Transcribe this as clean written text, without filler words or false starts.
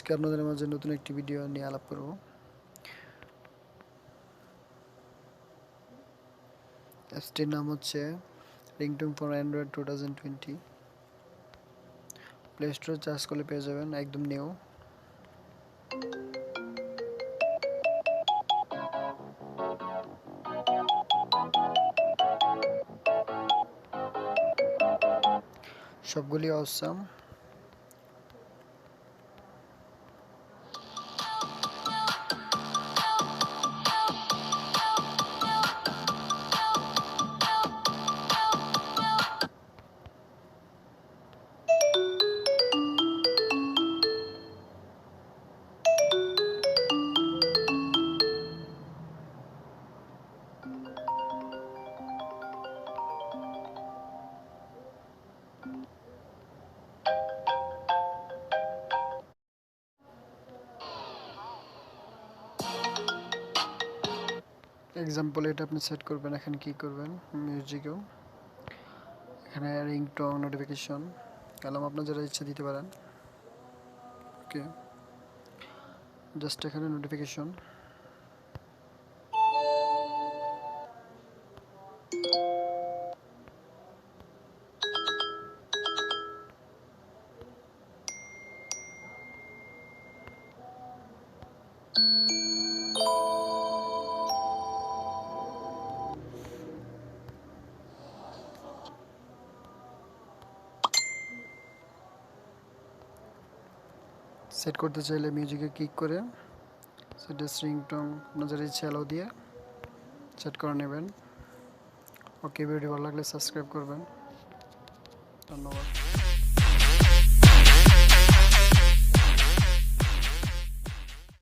আজকে আপনাদের মাঝে নতুন একটি ভিডিও নিয়ে আলাপ করব। অ্যাপসটির নাম হচ্ছে রিংটোন ফর অ্যান্ড্রয়েড 2020। প্লে স্টোরে চার্জ করলে পেয়ে যাবেন, একদম নিউ। সবগুলি অসাম। এক্সাম্পল এটা আপনি সেট করবেন। এখানে কি করবেন, মিউজিকেও এখানে রিংটোন, নোটিফিকেশন, অ্যালার্ম আপনার যারা ইচ্ছা দিতে পারেন। ওকে, জাস্ট এখানে নোটিফিকেশন, সেট করতে চাইলে মিউজিকে ক্লিক করে সেটা রিংটোন আপনার যারা ইচ্ছা অ্যালাউ দিয়ে সেট করে নেবেন। ওকে, ভিডিও ভালো লাগলে সাবস্ক্রাইব করবেন। ধন্যবাদ।